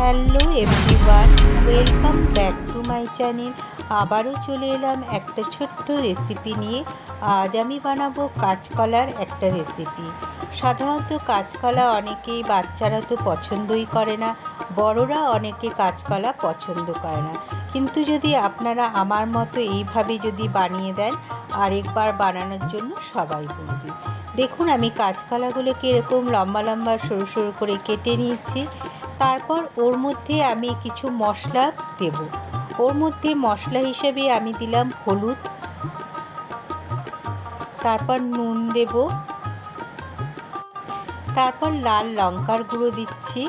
Hello everyone, welcome back to my channel. আবারও চলে এলাম একটা ছোট্ট রেসিপি নিয়ে। আজ আমি বানাবো কাঁচকলার একটা রেসিপি। সাধারণত কাঁচকলা অনেকেই, বাচ্চারা তো পছন্দই করে না, বড়রা অনেকে কাঁচকলা পছন্দ করে না। কিন্তু যদি আপনারা আমার মতো এইভাবে যদি বানিয়ে দেন, আরেকবার বানানোর জন্য সবাই বলবে। দেখুন, আমি কাঁচকলাগুলোকে এরকম লম্বা লম্বা সরু সরু করে কেটে নিয়েছি। তারপর ওর মধ্যে আমি কিছু মশলা দেব। ওর মধ্যে মশলা হিসেবে আমি দিলাম হলুদ, তারপর নুন দেব, তারপর লাল লঙ্কার গুঁড়ো দিচ্ছি।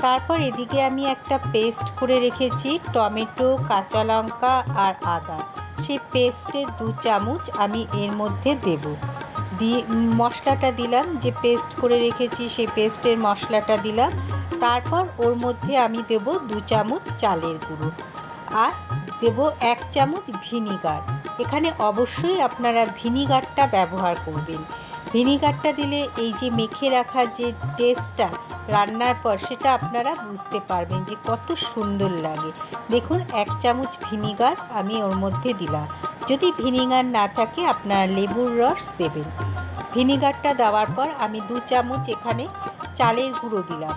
তারপর এদিকে আমি একটা পেস্ট করে রেখেছি টমেটো, কাঁচা লঙ্কা আর আদা। সেই পেস্টের 2 চামচ আমি এর মধ্যে দেব। দিয়ে মশলাটা দিলাম, যে পেস্ট করে রেখেছি সেই পেস্টের মশলাটা দিলাম। তারপর ওর মধ্যে আমি দেব 2 চামচ চালের গুঁড়ো আর দেব 1 চামচ ভিনিগার। এখানে অবশ্যই আপনারা ভিনিগারটা ব্যবহার করবেন। ভিনিগারটা দিলে এই যে মেখে রাখার যে টেস্টটা রান্নার পর, সেটা আপনারা বুঝতে পারবেন যে কত সুন্দর লাগে। দেখুন, 1 চামচ ভিনিগার আমি ওর মধ্যে দিলাম। যদি ভিনিগার না থাকে আপনারা লেবুর রস দেবেন। ভিনিগারটা দেওয়ার পর আমি 2 চামচ এখানে চালের গুঁড়ো দিলাম।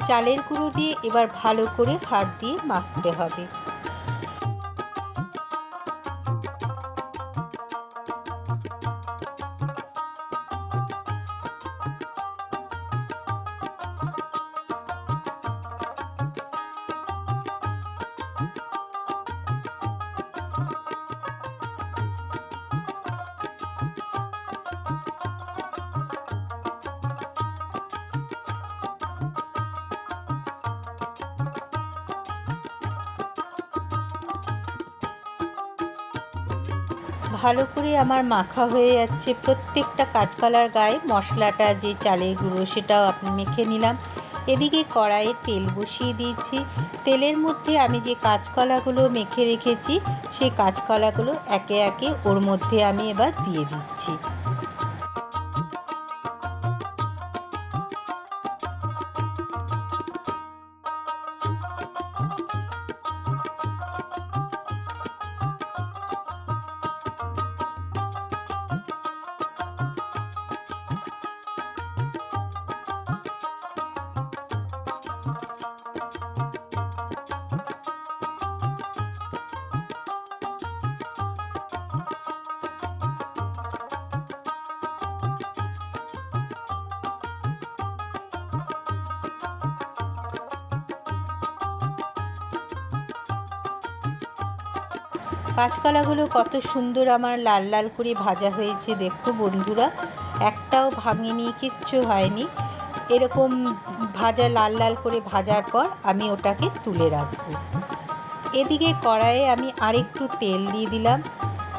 চালের গুঁড়ো দিয়ে এবার ভালো করে হাত দিয়ে মাখতে হবে। ভালো করে আমার মাখা হয়ে যাচ্ছে। প্রত্যেকটা কাঁচকলার গায়ে মশলাটা, যে চালের গুঁড়ো, সেটাও আমি মেখে নিলাম। এদিকে কড়াইয়ে তেল বসিয়ে দিয়েছি। তেলের মধ্যে আমি যে কাঁচকলাগুলো মেখে রেখেছি, সেই কাঁচকলাগুলো একে একে ওর মধ্যে আমি এবার দিয়ে দিচ্ছি। কাঁচকলাগুলো কত সুন্দর আমার লাল লাল করে ভাজা হয়েছে। দেখো বন্ধুরা, একটাও ভাঙেনি, কিচ্ছু হয়নি। এরকম ভাজা, লাল লাল করে ভাজার পর আমি ওটাকে তুলে রাখবো। এদিকে কড়াইয়ে আমি আরেকটু তেল দিয়ে দিলাম।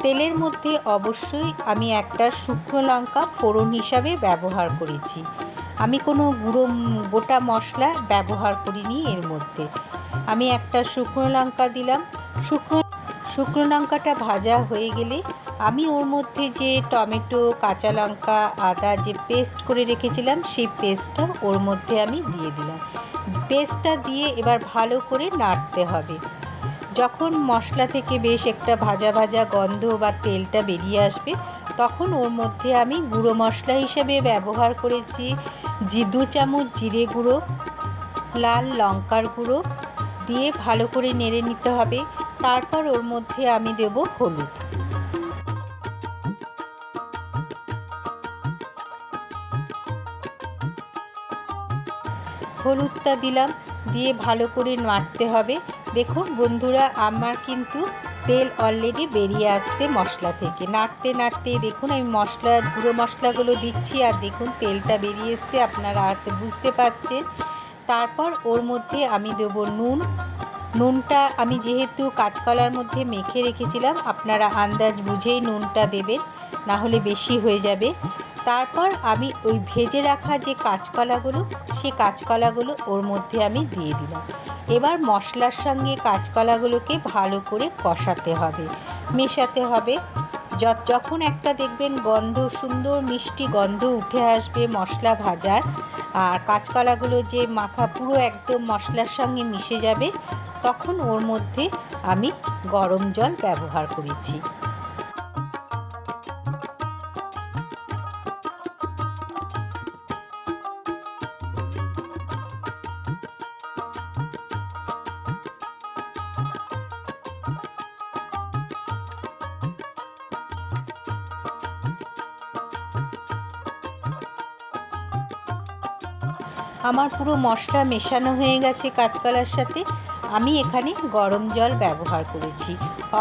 তেলের মধ্যে অবশ্যই আমি একটা শুকনো লঙ্কা ফোড়ন হিসাবে ব্যবহার করেছি। আমি কোনো গোটা মশলা ব্যবহার করিনি এর মধ্যে। আমি একটা শুকনো লঙ্কা দিলাম। শুকনো লঙ্কাটা ভাজা হয়ে গেলে আমি ওর মধ্যে যে টমেটো, কাঁচা লঙ্কা, আদা যে পেস্ট করে রেখেছিলাম, সেই পেস্টটা ওর মধ্যে আমি দিয়ে দিলাম। পেস্টটা দিয়ে এবার ভালো করে নাড়তে হবে। যখন মশলা থেকে বেশ একটা ভাজা ভাজা গন্ধ বা তেলটা বেরিয়ে আসবে, তখন ওর মধ্যে আমি গুঁড়ো মশলা হিসেবে ব্যবহার করেছি 2 চামচ জিরে গুঁড়ো, লাল লঙ্কার গুঁড়ো দিয়ে ভালো করে নেড়ে নিতে হবে। তারপর ওর মধ্যে আমি দেব হলুদ। হলুদটা দিলাম, দিয়ে ভালো করে নাড়তে হবে। দেখুন বন্ধুরা, আমার কিন্তু তেল অলরেডি বেরিয়ে আসছে মশলা থেকে। নাড়তে নাড়তে দেখুন আমি গুঁড়ো মশলাগুলো দিচ্ছি, আর দেখুন তেলটা বেরিয়ে এসছে, আপনারা আর তো বুঝতে পারছেন। তারপর ওর মধ্যে আমি দেব নুন। নুনটা আমি যেহেতু কাঁচকলার মধ্যে মেখে রেখেছিলাম, আপনারা আন্দাজ বুঝেই নুনটা দেবেন, না হলে বেশি হয়ে যাবে। তারপর আমি ওই ভেজে রাখা যে কাঁচকলাগুলো, সেই কাঁচকলাগুলো ওর মধ্যে আমি দিয়ে দিলাম। এবার মশলার সঙ্গে কাঁচকলাগুলোকে ভালো করে কষাতে হবে, মেশাতে হবে। যখন একটা দেখবেন গন্ধ, সুন্দর মিষ্টি গন্ধ উঠে আসবে মশলা ভাজার, আর কাঁচকলাগুলো যে মাখা পুরো একদম মশলার সঙ্গে মিশে যাবে, তখন ওর মধ্যে আমি গরম জল ব্যবহার করেছি। আমার পুরো মশলা মেশানো হয়ে গেছে কাঁচকলার সাথে। আমি এখানে গরম জল ব্যবহার করেছি।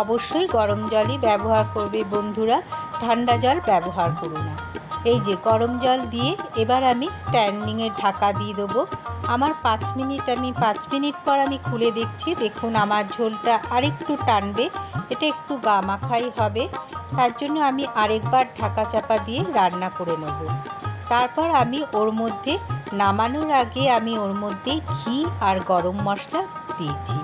অবশ্যই গরম জলই ব্যবহার করবে বন্ধুরা, ঠান্ডা জল ব্যবহার করো না। এই যে গরম জল দিয়ে এবার আমি স্ট্যান্ডিংয়ের ঢাকা দিয়ে দেবো। আমার 5 মিনিট পর আমি খুলে দেখছি। দেখুন আমার ঝোলটা আরেকটু টানবে, এটা একটু গামাখাই হবে। তার জন্য আমি আরেকবার ঢাকা চাপা দিয়ে রান্না করে নেব। তারপর আমি ওর মধ্যে নামানোর আগে আমি ওর মধ্যে ঘি আর গরম মশলা দিয়েছি।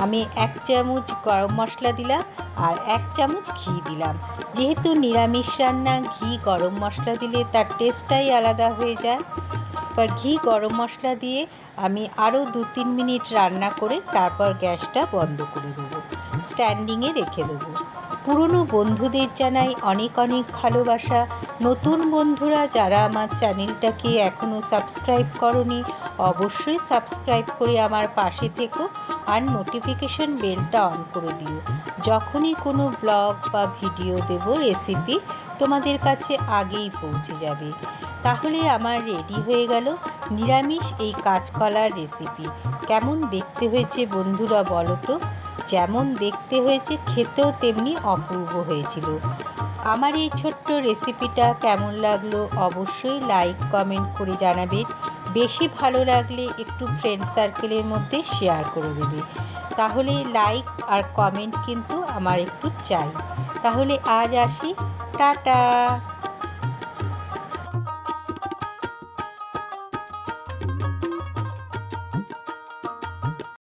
আমি 1 চামচ গরম মশলা দিলাম আর 1 চামচ ঘি দিলাম। যেহেতু নিরামিষ রান্না, ঘি গরম মশলা দিলে তার টেস্টটাই আলাদা হয়ে যায়। এবার ঘি গরম মশলা দিয়ে আমি আরও 2-3 মিনিট রান্না করে তারপর গ্যাসটা বন্ধ করে দেবো, স্ট্যান্ডিংয়ে রেখে দেবো। পুরনো বন্ধুদের জানাই অনেক অনেক ভালোবাসা। নতুন বন্ধুরা যারা আমার চ্যানেলটাকে এখনও সাবস্ক্রাইব করনি, অবশ্যই সাবস্ক্রাইব করে আমার পাশে থেকো আর নোটিফিকেশন বেলটা অন করে দিও। যখনই কোনো ব্লগ বা ভিডিও দেব রেসিপি, তোমাদের কাছে আগেই পৌঁছে যাবে। তাহলে আমার রেডি হয়ে গেল নিরামিষ এই কাঁচকলার রেসিপি। কেমন দেখতে হয়েছে বন্ধুরা বলো তো? যেমন দেখতে হয়েছে খেতেও তেমনি অপূর্ব হয়েছিল। আমার এই ছোট্ট রেসিপিটা কেমন লাগলো অবশ্যই লাইক কমেন্ট করে জানাবেন। বেশি ভালো লাগলে একটু ফ্রেন্ড সার্কেলের মধ্যে শেয়ার করে দেবে। তাহলে লাইক আর কমেন্ট কিন্তু আমার একটু চাই। তাহলে আজ আসি, টাটা।